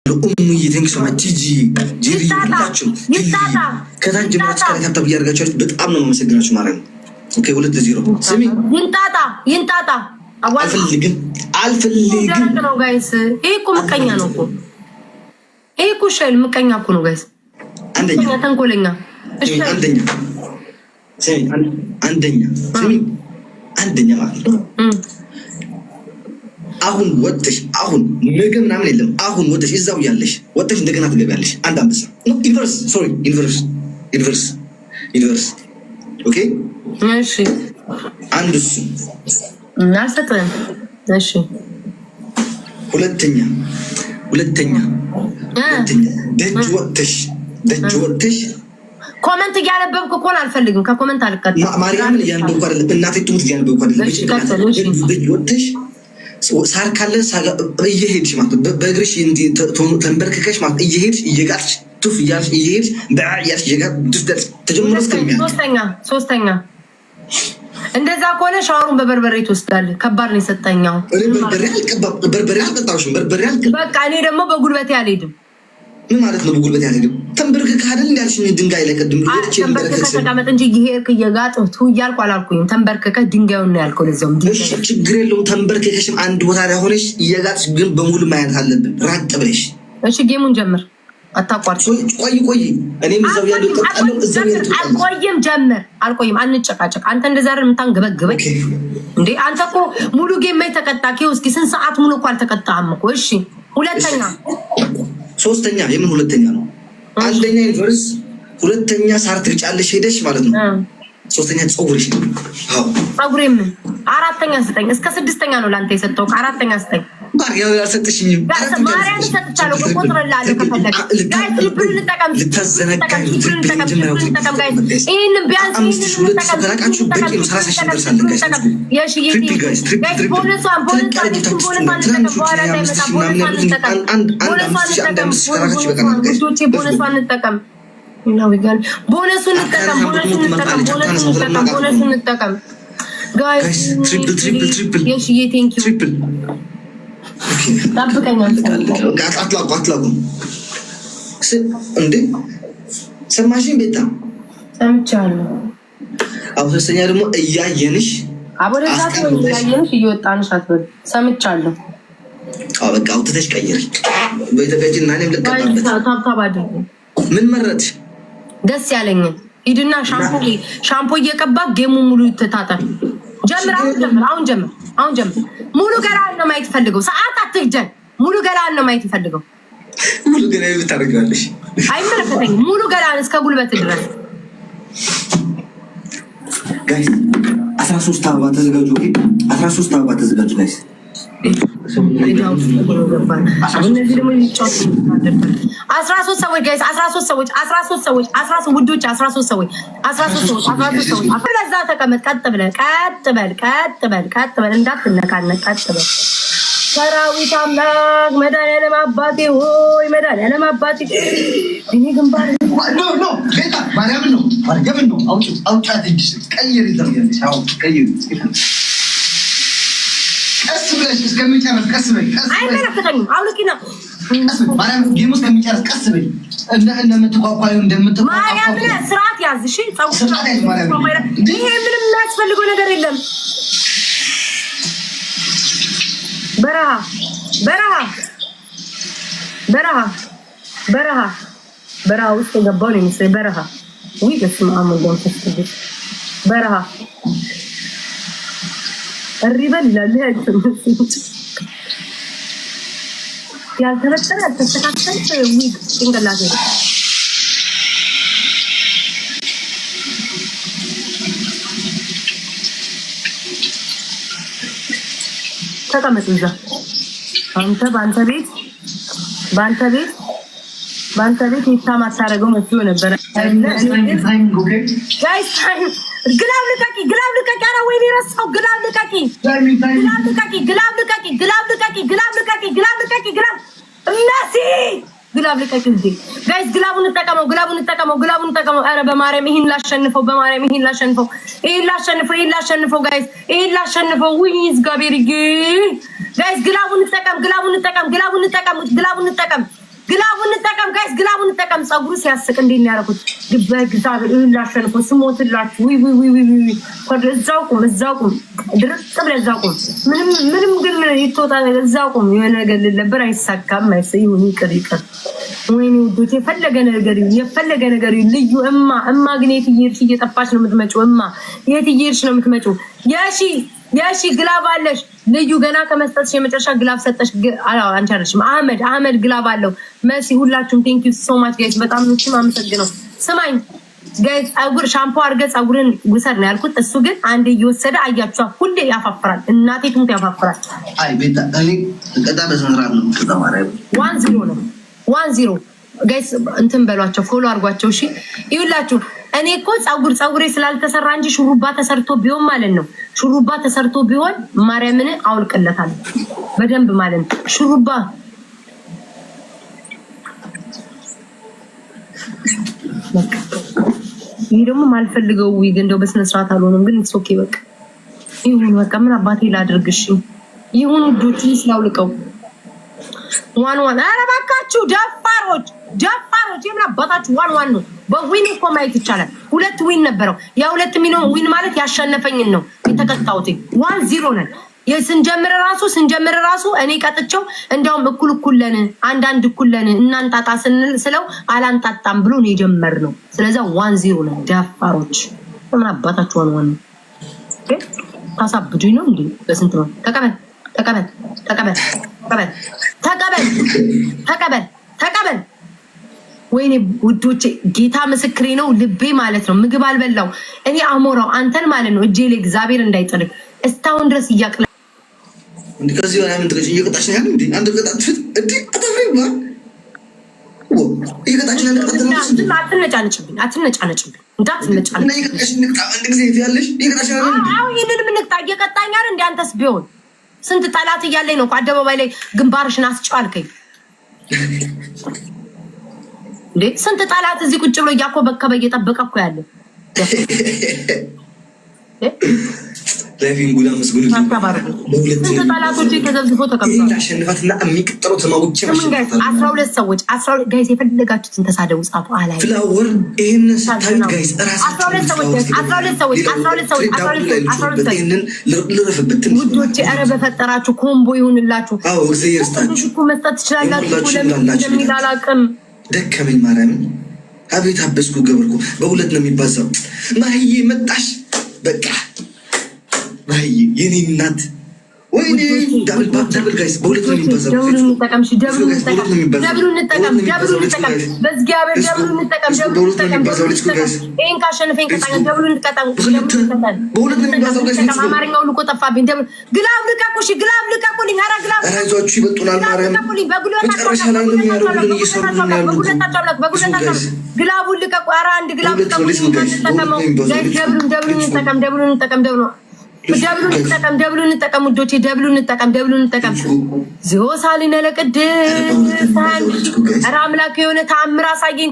ቴንክ ሶ ማች ጂጂ ሁላችሁም ከታች ጀምራችሁ ከታች እያደረጋችሁ በጣም ነው የማመሰግናችሁ ማለት ነው። ኦኬ 2-0 ስሚ ይንጣጣ አልፈልግም ነው ጋይስ። ይሄ እኮ ምቀኛ ነው እኮ ይሄ እኮ ሸል ምቀኛ እኮ ነው ጋይስ። አንደኛ ተንኮለኛ እሺ አንደኛ ማለት ነው። አሁን ወጥሽ አሁን ምግብ ምናምን የለም። አሁን ወጥሽ እዛው ያለሽ ወጥሽ እንደገና ትገቢያለሽ። አንድ አንበሳ ዩኒቨርስ ኦኬ እሺ አንድ እሱ እናሰጠን እሺ ሁለተኛ ደጅ ወጥሽ ኮሜንት እያነበብኩ እኮ አልፈልግም። ከኮሜንት አልቀጣም። ማርያምን እያነበብኩ አይደለም። እናቴ ትሙት እያነበብኩ አይደለም። ደጅ ወጥሽ ሳር ካለ እየሄድሽ ማለት በእግርሽ ተንበርክከሽ ማለት እየሄድሽ እየጋጥሽ ቱፍ እያልሽ እየሄድሽ በያልሽ እየጋጥሽ ተጀምሮ እስከሚያ ሶስተኛ እንደዛ ከሆነ ሻወሩን በበርበሬ ትወስዳለህ። ከባድ ነው የሰጠኛው። በርበሬ አልጠጣሁሽም። በቃ እኔ ደግሞ በጉልበቴ አልሄድም። ምን ማለት ነው በጉልበቴ አልሄድም? ተንበርክከህ አይደል እንዳልሽኝ ድንጋይ ላይ ቀድም ተንበርክከህ ተቀመጥ እንጂ እየሄድክ እየጋጥህ እያልኩ አላልኩኝም። ተንበርክከህ ድንጋዩን ነው ያልከው። ለዛውም ችግር የለውም። ተንበርክከሽም አንድ ቦታ ላይ ሆነሽ እየጋጥሽ ግን በሙሉ ማየት አለብን ራቅ ብለሽ። እሺ ጌሙን ጀምር። አታቋርጥ። ቆይ እኔም እዛው ያለው ተጣለው እዛው ያለው አልቆይም። አንጨቃጨቅ። አንተ እንደዛ አይደል የምታንገበግበኝ እንዴ? አንተ እኮ ሙሉ ጌም ላይ ተቀጣቂ። እስኪ ስንት ሰዓት ሙሉ እኮ አልተቀጣህም እኮ። እሺ ሶስተኛ የምን ሁለተኛ ነው? አንደኛ ዩኒቨርስ፣ ሁለተኛ ሳር ትርጫለሽ ሄደሽ ማለት ነው። ሶስተኛ ፀጉርሽ ነው። አዎ ፀጉሬ ምን? አራተኛ ስጠኝ። እስከ 6ኛ ነው ላንተ የሰጠው። አራተኛ ስጠኝ። ማርያም ያልሰጥሽኝም ማርያም ሰጥቻለሁ። ቆጥረላለሁ ከፈለክ ጋይስ ትሪፕል እንጠቀም። ይሄንን ቢያንስ ትሪፕል አትላቁ እንዴ? ሰማሽኝ? ቤታ ሰምቻለሁ። አሁን ሶስተኛ ደግሞ እያየንሽ እየወጣንሽ አትበል። ሰምቻለሁ። በቃ አውጥተሽ ቀይሪ በተገጅና እኔም ልቀጣበት። ምን መረጥሽ? ደስ ያለኝን ሂድና ሻምፖ እየቀባ ጌሙ ሙሉ ትታጠብ። አሁን ጀምር። ሙሉ ገላን ነው ማየት ፈልገው። ሰዓት አትግጀን። ሙሉ ገላን ነው ማየት ፈልገው። ሙሉ ገላን ብታደርጋለሽ አይመለከተኝም። ሙሉ ገላን እስከ ጉልበት ድረስ ጋይስ 13 አበባ ተዘጋጁ። 13 አበባ ተዘጋጁ ጋይስ። እነዚህ ደግሞ የሚጫወቱ 13 ሰዎች ጋይስ፣ 13 ሰዎች ውዶች፣ 13 ሰዎች ለዛ ተቀመጥ። ቀጥ በል እንዳትነካነቅ። ቀጥ በል። ሰራዊት አምላክ መድኃኒዓለም አባቴ ሆይ፣ መድኃኒዓለም አባቴ እኔ ግንባር ማርያምን ነው አውጫት እንጂ ቀይር ይዘምያለሽ። አዎ ቀይር ቀስ ብለሽ እስከሚጨርስ ቀስ በይ። አይመለከተኝም። አውልቂና ማርያም ጌሙ እስከሚጨርስ ቀስ በይ። እንደምትቋቋዩ ማርያም ስርዓት ያዝ። እሺ ይሄ ምንም የሚያስፈልገው ነገር የለም። በረሃ ውስጥ የገባው ነው የሚመስለኝ። በረሃ በስመ አብ ወወልድ ወመንፈስ ቅዱስ። በረሃ እሪበል ይላል። ያልተበጠረ ያልተስተካከለ ዊግ ጭንቅላቴ ተቀመጥ እዛ። አንተ በአንተ ቤት ይታማ ታረገው መስሎ ነበር። ጋይስ ግላብ ልቀቂ። ኧረ ወይኔ ረሳው። ግላብ ልቀቂ። ግላብ ልቀቂ እንዴ ጋይስ። ግላቡን እንጠቀመው። ኧረ በማርያም ይሄን ላሸንፈው። ጋይስ ይሄን ላሸንፈው። ውይዝ ጋቤሪጌ ጋይስ ግላቡን እንጠቀም። ጸጉሩ ሲያስቅ እንዴት ነው ያደረኩት? በእግዚአብሔር ላሸንፎ ስሞትላችሁ እዛው ቁም ድርቅ ብለህ እዛው ቁም። ምንም ግን ይቶታ እዛው ቁም። የሆነ ነገር ልለበር አይሳካም። ይሁን ይቅር። ወይኔ ውዶች የፈለገ ነገር ልዩ እማ ግን የት እየሄድሽ እየጠፋች ነው የምትመጪው? እማ የት እየሄድሽ ነው የምትመጪው? ያሺ ግላብ አለሽ ልዩ ገና ከመስጠትሽ የመጨረሻ ግላብ ሰጠሽ። አንቺ አይደለሽም አህመድ ግላብ አለው። መሲ ሁላችሁም ቴንክ ዩ ሶ ማች ጋይስ በጣም ነው የማመሰግነው። ስማኝ ጋይስ ጸጉር ሻምፖ አድርገህ ጸጉርን ውሰድ ነው ያልኩት። እሱ ግን አንዴ እየወሰደ አያችኋ ሁሌ ያፋፍራል። እናቴ ትሙት ያፋፍራል። አይ ቤታ እኔ ቀጣ በስንራም ነው ተማራ 1-0 ነው 1-0 ጋይስ እንትን በሏቸው ፎሎ አድርጓቸው። እሺ ይኸውላችሁ እኔ እኮ ጸጉሬ ስላልተሰራ እንጂ ሹሩባ ተሰርቶ ቢሆን ማለት ነው ሹሩባ ተሰርቶ ቢሆን ማርያምን አውልቅለታለሁ በደንብ ማለት ነው። ሹሩባ ይሄ ደግሞ ማልፈልገው ዊግ እንደው በስነ ስርዓት አልሆነም፣ ግን ኦኬ በቃ ይሁን። በቃ ምን አባቴ ላድርግሽ? ይሁን ውዶች ስላውልቀው ዋን ኧረ እባካችሁ ደፋሮች የምን አባታችሁ ዋን ነው። በዊን እኮ ማየት ይቻላል። 2 ዊን ነበረው። ያ 2 ሚሊዮን ዊን ማለት ያሸነፈኝን ነው የተቀጣሁት። 1-0 ነን። ስንጀምር ራሱ እኔ ቀጥቼው እንደውም እኩል ነን አንዳንድ እኩል ነን እናንጣጣ ስለው አላንጣጣም ብሎ ነው የጀመርነው። ስለዚህ 1-0 ነን። ደፋሮች የምን አባታችሁ ዋን ነው። ታሳብዱኝ ነው እንዴ? በስንት ነው? ተቀበል ወይኔ ውዶቼ ጌታ ምስክሬ ነው። ልቤ ማለት ነው ምግብ አልበላው እኔ አሞራው አንተን ማለት ነው እጄ ላይ እግዚአብሔር እንዳይጥልክ እስካሁን ድረስ እያቅለ እንዴ ከዚህ ወራ ምን ትገጭ እየቀጣሽ ነው እንዴ? አንተ ቀጣሽ እንዴ? አታፍሪማ እየቀጣሽ ነው ቀጣሽ አትነጫነጭብኝ እንዳትነጫነጭ እና እየቀጣሽ ንቅጣ አንድ ጊዜ ያለሽ እየቀጣሽ ነው እንዴ? አዎ ይሄንን ምን ንቅጣ እየቀጣኝ አይደል እንዴ? አንተስ ቢሆን ስንት ጠላት እያለኝ ነው አደባባይ ላይ ግንባርሽን አስጫልከኝ እንዴ? ስንት ጠላት እዚህ ቁጭ ብሎ እያኮበከበ እየጠበቀ እኮ ያለ ለቪን ጉላ መስጉን ስንት ጠላቶች ተዘብዝፎ ተቀምጠዋል። ታሸንፋትና የሚቀጥለው ተማውጭ 12 ሰዎች ጋይስ የፈለጋችሁትን ተሳደቡ ጻፉ። አላይ ፍላወር ይሄን ሳታዩ ጋይስ ራሳችሁ 12 ሰዎች ውዶቼ ኧረ በፈጠራችሁ ኮምቦ ይሁንላችሁ። አዎ እግዚአብሔር ይስጣችሁ እኮ መስጠት ትችላላችሁ። ለምን አላውቅም ደከመኝ ማርያምን አቤት አበስኩ ገበርኩ። በሁለት ነው የሚባዛው። ማህዬ መጣሽ በቃ ማህዬ የኔ እናት ወይኔ ዳብል ጋይስ በሁለት ነው የሚባዛው። ደብሉን እንጠቀም በእግዚአብሔር ደብሉን እንጠቀም። ይሄን ካሸነፈኝ ከታገ ደብሉን እንጠቀም። በሁለት ነው የሚባዛው ጋይስ። አማርኛው ልቆ ጠፋብኝ። ደብል ግላብ ልቀቁልኝ። ኧረ ግላብ አይዟችሁ ይበጡናል። ማርያም መጨረሻ ላይ ነው የሚያደርጉልን እየሰሩ ነው ያሉት። ግላቡን ልቀቁ። ኧረ አንድ ግላብ ልቀቁልኝ። ደብሉን እንጠቀም። ደብሉን እንጠቀም ውዶቼ፣ ደብሉን እንጠቀም። ዚዮሳሊነ ለቅድሳን ኧረ አምላክ የሆነ ተአምር አሳየኝ።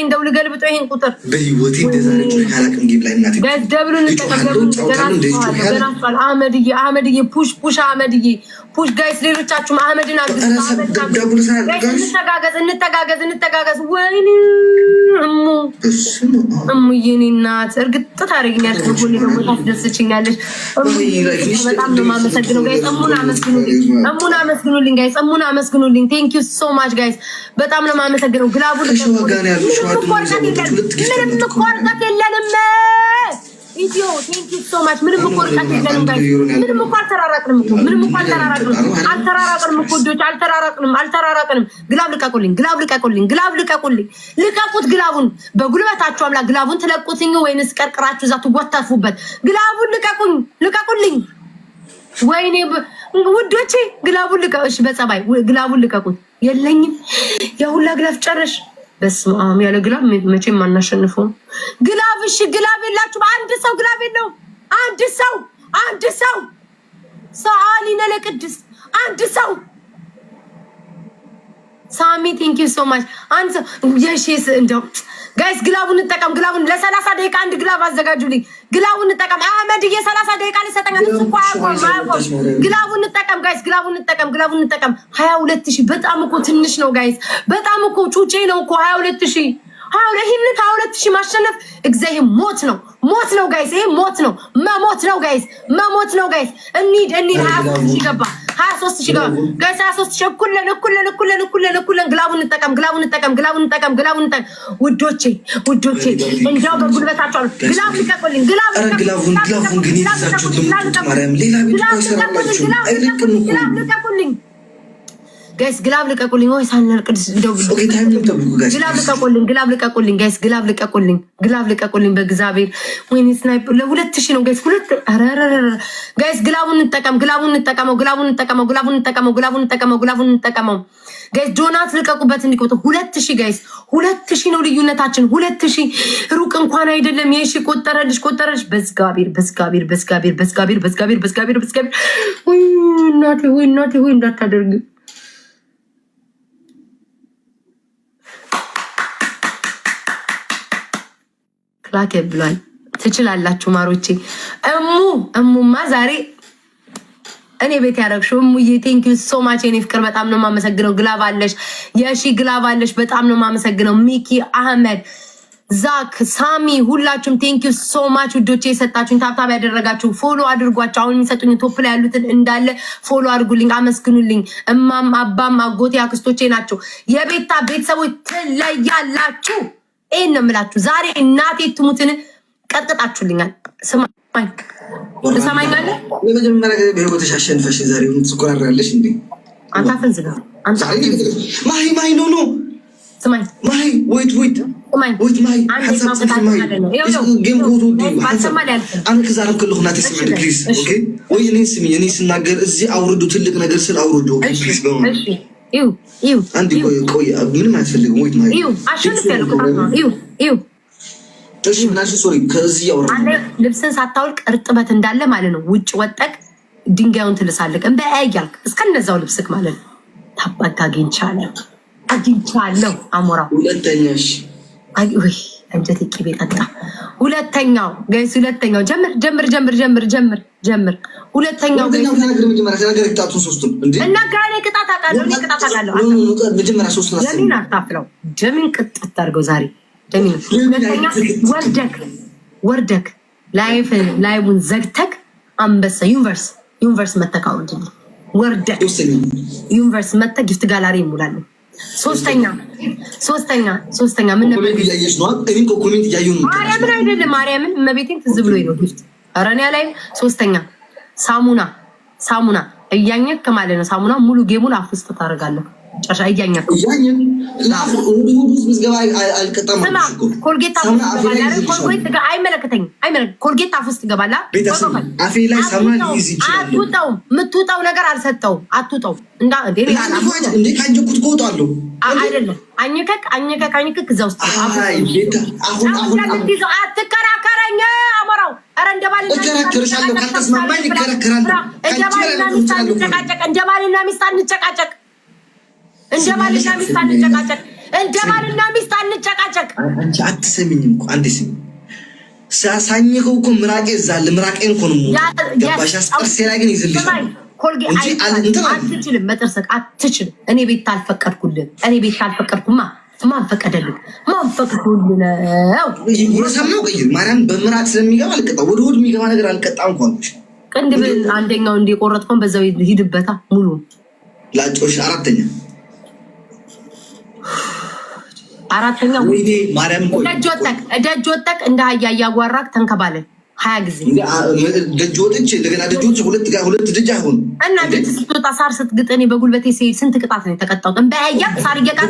እንደው ልገልብጦ ይሄን ቁጥር በህይወቴ እንደዛሬ ያላቅም ጌም ላይ እናቴ ደብሉን እንጠቀም። አህመድዬ ፑሽ አህመድዬ ፑሽ ጋይስ፣ ሌሎቻችሁም አህመድን አግዙ። እንተጋገዝ። ወይኔ እሙዬ እኔ እናት እርግጥ ታደርጊኛለሽ፣ ጎኔ ደግሞ ታስደስችኛለሽ። በጣም ነው የማመሰግነው ጋይስ። እሙን አመስግኑልኝ። ቴንክ ዩ ሶ ማች ጋይስ፣ በጣም ነው የማመሰግነው። ግላቡ ምንም ቆርጠት የለንም ኢትዮ ቴንክ ዩ ሶ ማች። ምንም ቆርጠት የለንም ጋይስ። ምንም እኮ አልተራራቅንም እኮ አልተራራቅንም። ግላብ ልቀቁልኝ። ልቀቁት ግላቡን። በጉልበታችሁ አምላክ ግላቡን ትለቁትኝ ወይንስ ቀርቅራችሁ እዛ ትወተፉበት? ግላቡን ልቀቁልኝ። ወይኔ ውዶቼ ግላቡን ልቀቁሽ። በጸባይ ግላቡን ልቀቁት። የለኝም የሁላ ግላፍ ጨረሽ። በስመ አብ ያለ ግላብ መቼም አናሸንፈው። ግላብ እሺ፣ ግላብ የላችሁም። አንድ ሰው ግላብ የለው። አንድ ሰው ሰአሊነ ለቅድስ አንድ ሰው ሳሚ ቴንክ ዩ ሶ ማች አንተ የሺስ እንደው ጋይስ ግላቡን እንጠቀም ግላቡን ለ30 ደቂቃ አንድ ግላብ አዘጋጁልኝ ግላቡን እንጠቀም አህመድ የ30 ደቂቃ ሊሰጠኛል እኮ ግላቡን እንጠቀም ጋይስ ግላቡን እንጠቀም 22000 በጣም እኮ ትንሽ ነው ጋይስ በጣም እኮ ጩጬ ነው እኮ 22000 ይሄንን 22000 ማሸነፍ እግዚአብሔር ሞት ነው ጋይስ ይሄ ሞት ነው መሞት ነው ጋይስ እንሂድ 23000 ገባ 23000 ገባ ጋይስ 23000 እኩለን ግላቡን እንጠቀም ውዶቼ እንደው በጉልበታቸው ግላብ ልቀቁልኝ ግላቡን ግን ይዛችሁት ማርያም ሌላ ቤት ቆይሰራላችሁ አይልቅም ልቀቁልኝ ጋይስ ግላብ ልቀቁልኝ ወይ ሳንል ቅዱስ እንደው ግላብ ልቀቁልኝ ጋይስ ግላብ ልቀቁልኝ በእግዚአብሔር ወይኔ ስናይፐር ለ2000 ነው ጋይስ ጋይስ ግላቡን እንጠቀመው ጋይስ ዶናት ልቀቁበት እንዲቆጥ 2000 ጋይስ 2000 ነው ልዩነታችን 2000 ሩቅ እንኳን አይደለም የሺ ቆጠረልሽ በዝጋቢር ወይ እናቴ እንዳታደርግ ላከ ብሏል ትችላላችሁ ማሮቼ እሙማ ዛሬ እኔ ቤት ያረግሽው እሙዬ ቴንክ ዩ ሶ ማች እኔ ፍቅር በጣም ነው ማመሰግነው ግላብ አለሽ የሺ ግላብ አለሽ በጣም ነው ማመሰግነው ሚኪ አህመድ ዛክ ሳሚ ሁላችሁም ቴንክ ዩ ሶ ማች ውዶቼ የሰጣችሁኝ ታብታብ ያደረጋችሁ ፎሎ አድርጓቸው አሁን የሚሰጡኝ ቶፕ ላይ ያሉትን እንዳለ ፎሎ አድርጉልኝ አመስግኑልኝ እማም አባም አጎቴ አክስቶቼ ናቸው የቤታ ቤተሰቦች ትለያላችሁ ይሄን ነው የምላችሁ ዛሬ እናቴ ትሙትን ቀጥቅጣችሁልኛል ሰማኛለ ለመጀመሪያ ጊዜ በህይወትሽ አሸንፈሽ ዛሬ ትቆራራለሽ እንዴ አንተ አፈንዝጋ አንተ ማይ ኖ ስማኝ ማይ ወይት ማይ ጌም ጎቱ አነ ከዛሬ ከልሁና ተስማኝ ፕሊዝ ኦኬ ወይ እኔ ስናገር እዚህ አውርዱ ትልቅ ነገር ስል አውርዱ ፕሊዝ እሺ ይው አንድ ቆይ ምንም አትፈልግም ወይት ማይ አሸንፍ ያለው ይው እሺ ምናሽ ሶሪ ከዚህ ያወራ ልብስን ሳታውልቅ እርጥበት እንዳለ ማለት ነው ውጭ ወጠቅ ድንጋዩን ትልሳለቅ እንደ አያልክ እስከነዛው ልብስክ ማለት ነው ታባጋ አግኝቻለሁ አሞራው ሁለተኛሽ ወይ እንጀት ቅቤ ጠጣ ሁለተኛው ጋይስ ሁለተኛው ጀምር ሁለተኛው ነገር መጀመሪያ ቅጣቱ ሶስቱን እንዴ እና ጋር ቅጣት አቃለሁ መጀመሪያ ሶስቱን ለምን አታፍለው ጀሚን ቅጣት አድርገው ዛሬ ጀሚን ሁለተኛ ወርደክ ላይቡን ዘግተክ አንበሳ ዩኒቨርስ መተካውንት ወርደክ ዩኒቨርስ መተክ ጊፍት ጋላሪ ይሙላል ሶስተኛ ምን ነበር ያየሽ ነው እኔን ኮሜንት ያየው ነው ማርያምን አይደለም ማርያምን መቤቴን ትዝ ብሎኝ ነው ጊፍት አረኛ ላይ ሶስተኛ ሳሙና እያኘክ ማለት ነው ሳሙና ሙሉ ጌሙን አፍስጥ ታደርጋለህ ጨርሻ እያኘክ ምዝገባ አልቀጣም ኮልጌት አይመለከተኝ ኮልጌት አፍስጥ ገባላ አፌ ላይ ሳሙና ይይዝ ይችላል ምትውጣው ነገር አልሰጠው አትውጣው እንዴ ካንጀኩት ቆጣለሁ አይደለም አኝከክ እዛ ውስጥ አትከራከረኝ አሞራው ኧረ እንደባልና ሚስት አንጨቃጨቅ እንደባልና ሚስት አንጨቃጨቅ አንቺ አትሰሚኝም እኮ አንዴ ስሚ ሳሳኝከው እኮ ምራቄ እዛለ ምራቄን እኮ ነው ገባሽ አስቀርሴ ላይ ግን ይዝልሻል አትችልም መጥርሰቅ አትችልም እኔ ቤት አልፈቀድኩማ ማን ፈቀደልህ ማን ፈቀደልህ ነው ወሰማው ቀይ ማርያም በምራቅ ስለሚገባ አልቀጣው ወደ ሆድ የሚገባ ነገር አልቀጣም እንኳን ቅንድብ አንደኛው እንዲቆረጥኩን በዛው ሂድበታ ሙሉ ላጮሽ አራተኛው ወይኔ ማርያም ቆይ ደጅ ወጣክ እንደ አህያ ያጓራክ ተንከባለ 20 ጊዜ ደጅ ወጥቼ እንደገና ደጅ ወጥቼ ሁለት ደጅ አይሆን እና ደጅ ስትወጣ ሳር ስትግጠኔ በጉልበቴ ሲሄድ ስንት ቅጣት ነው የተቀጣው እንበያ ሳር እየቃጥ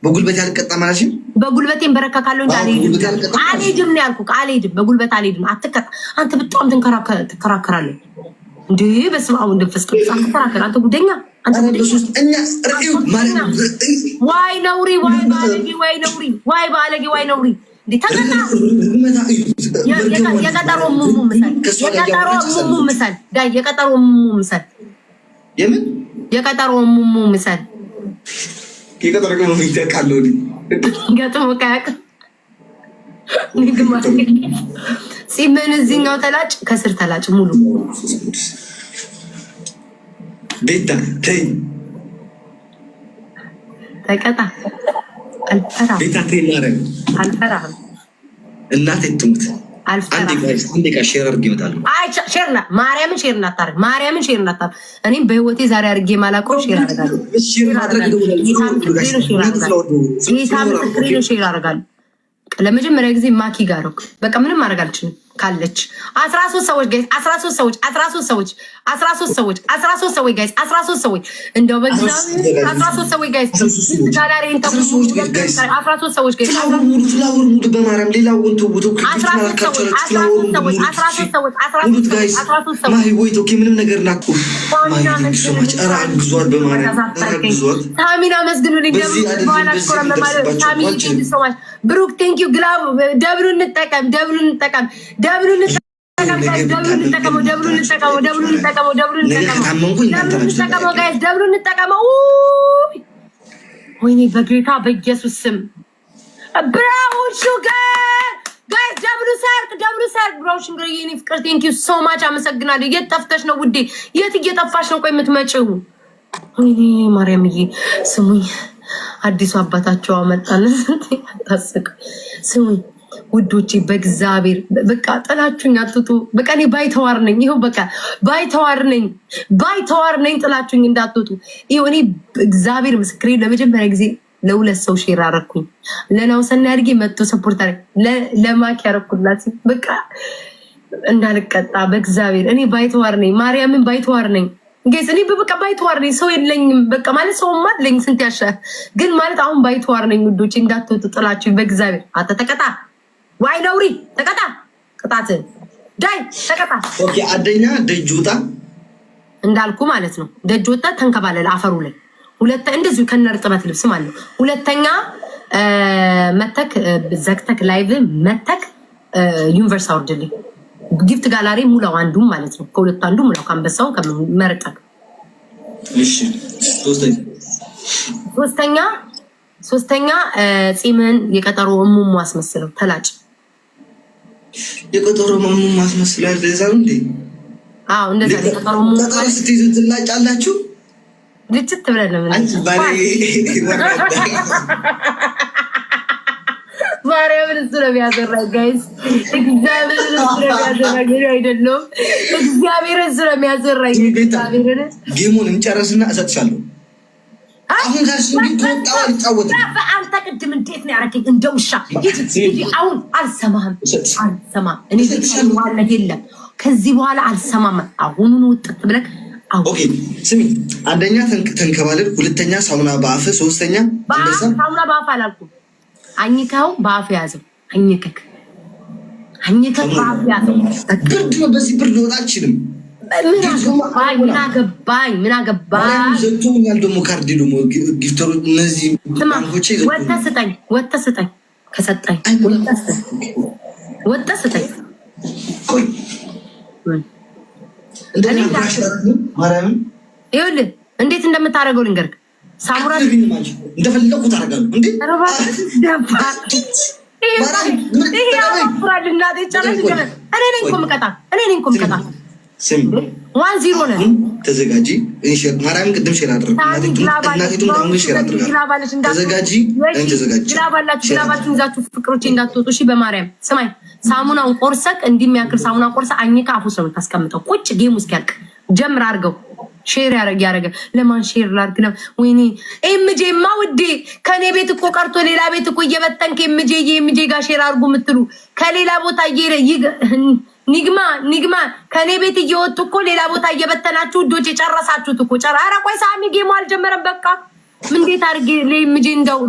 በጉልበቴ አልቀጣ ማለሽ በጉልበቴን በረካካለው እንጂ አልሄድም ነው ያልኩህ አልሄድም በጉልበት አልሄድም አትቀጣ አንተ በጣም ትከራከራለህ እንዴ በስመ አብ ወመንፈስ ቅዱስ አትከራከር አንተ ጉደኛ አንተ እኛ ረዩ ማርያም ዋይ ነውሪ ዋይ ባለጌ ተቀጣ የቀጠሮ ሙሙ ምሳል የቀጠሮ ገሞ ይተካሉ ገጥሞ ካያቅ ንግማ ሲመን እዚህኛው ተላጭ ከስር ተላጭ ሙሉ ቤታ ተይ ተቀጣ አልፈራ ቤታ ተይ ማረኝ አልፈራ እናቴ ትሙት አልፈራ አንዴ ጋር ሼር አድርጌ ይመጣሉ። አይ ሼርና ማርያምን ሼርና ታርግ ማርያምን ሼርና ታርግ እኔም በህይወቴ ዛሬ አድርጌ ማላቆም ሼር አደርጋለሁ። ሼር ማድረግ ነው ሼር አደርጋለሁ። ለመጀመሪያ ጊዜ ማኪ ጋር በቃ ምንም ማድረግ አልችልም። ካለች 13 ሰዎች ጋይስ 13 ሰዎች 13 ሰዎች 13 ሰዎች 13 ሰዎች ጋይስ 13 ሰዎች እንደው በእግዚአብሔር 13 ሰዎች ጋይስ ጋላሪ እንተው 13 ሰዎች ጋይስ ፍላወር ሙሉ በማርያም ሌላው ወንቱ ወንቱ 13 ሰዎች 13 ሰዎች ማይ ወይ ኦኬ ምንም ነገር ናኩ ማይ ሰዎች አራ ግዟት በማርያም ግዟት ታሚና መስግኑልኝ በኋላ ኮረመ ማለት ታሚና ሰዎች ብሩክ ቴንክ ዩ ግላብ ደብሉን እንጠቀም ደብሉን እንጠቀም ደብሉን እንጠቀመው ወይኔ በጌታ በኢየሱስ ስም ብራውን ሹገር ጋይስ ደብሉ ሰርቅ ብራውን ሹገር የኔ ፍቅር ቴንክ ዩ ሶ ማች አመሰግናለሁ። የት ጠፍተሽ ነው ውዴ? የት እየጠፋሽ ነው? ቆይ የምትመጪው ወይኔ ማርያምዬ ስሙኝ። አዲሱ አባታቸው አመጣልን ታስቅ ስሙኝ ውዶቼ በእግዚአብሔር በቃ ጥላችሁኝ አትጡ። በቃ እኔ ባይተዋር ነኝ። ይኸው በቃ ባይተዋር ነኝ። ጥላችሁኝ እንዳትጡ። ይኸው እኔ እግዚአብሔር ምስክሬ ለመጀመሪያ ጊዜ ለሁለት ሰው ሼር አደረኩኝ። ለናውሰና አድርጌ መጥቶ ሰፖርት አደረግ ለማኪ ያደረኩላት በቃ እንዳልቀጣ በእግዚአብሔር እኔ ባይተዋር ነኝ። ማርያምን ባይተዋር ነኝ። ጋይስ እኔ በቃ ባይተዋር ነኝ። ሰው የለኝም በቃ ማለት ሰውማ አለኝ ስንት ያሻል ግን ማለት አሁን ባይተዋር ነኝ ውዶቼ እንዳትወጡ ጥላችሁኝ በእግዚአብሔር አተተቀጣ ዋይ ነውሪ ተቀጣ ቅጣት ዳይ ተቀጣ። ኦኬ አንደኛ ደጅ ውጣ እንዳልኩ ማለት ነው። ደጅ ወጣ ተንከባለለ አፈሩ ላይ ሁለተኛ እንደዚሁ ከነርጥበት ልብስ ማለት ነው። ሁለተኛ መተክ ዘግተክ ላይቭ መተክ ዩኒቨርስ አውርድልኝ ጊፍት ጋላሪ ሙላው አንዱም ማለት ነው። ከሁለት አንዱ ሙላው ካንበሳው ከመረጠክ እሺ። ሶስተኛ ጺምን የቀጠሮ እሙሙ አስመስለው ተላጭ የቀጠሮ እሙሙ አስመስለው ለዛው እንዴ? አዎ እንደዛ የቀጠሮ እሙሙ ቀጠሮ ስትይዙ ትላጫላችሁ ልጭት ብለን ነው ማርያምን ስለሚያዘራኝ ጋይስ እግዚአብሔርን ስለሚያዘራኝ አይደለም እግዚአብሔርን ስለሚያዘራኝ ጌሙን እንጨርስና እሰጥሻለሁ። አሁን ጋር ሲወጣው አልጫወትም። አንተ ቅድም እንዴት ነው ያረከኝ? እንደውሻ አሁን አልሰማህም። እኔ ዋለ የለም ከዚህ በኋላ አልሰማም። አሁኑን ውጥት ብለህ ኦኬ ስሚ፣ አንደኛ ተንከባለል፣ ሁለተኛ ሳሙና በአፍ፣ ሶስተኛ ሳሙና በአፍ አላልኩም። አኝከው በአፍ ያዘው። አኝከክ በአፍ ያዘው። ብርድ ነው። በዚህ ብርድ ልወጣ አልችልም። ምን አገባኝ ዘግቶኛል። ደግሞ ካርድ ደግሞ ጊፍተሩ እነዚህ ባንኮቼ ወጥተህ ስጠኝ ከሰጠኝ ወጥተህ ስጠኝ። ይኸውልህ እንዴት እንደምታደርገው ልንገርህ። ሳሙራ እንደፈለኩ ታደርጋለሁ እንዴ? እኔ ነኝ እኮ የምቀጣ ዋን ዚሮ ነን። ተዘጋጂ። ማርያምን ቅድም ሼር አድርግ። ተዘጋጂ። ይዛችሁ ፍቅሮቼ እንዳትወጡ እሺ። በማርያም ስማኝ። ሳሙናውን ቆርሰክ እንዲሚያክል ሳሙና ቆርሰ አኝካ አፉ ሰው ታስቀምጠው ቁጭ ጌም ውስጥ ያልቅ ጀምር አድርገው። ሼር ያረገ ለማን ሼር ላርግ ነው? ወይኔ ኤምጄማ ውዴ ከኔ ቤት እኮ ቀርቶ ሌላ ቤት እኮ እየበተንክ ኤምጄ ጋር ሼር አድርጉ የምትሉ ከሌላ ቦታ ኒግማ ከኔ ቤት እየወጡ እኮ ሌላ ቦታ እየበተናችሁ ውዶች የጨረሳችሁት እኮ ኧረ ቆይ ሳሚ ጌሙ አልጀመረም። በቃ ምን እንዴት አድርጌ ለኤምጄ እንደው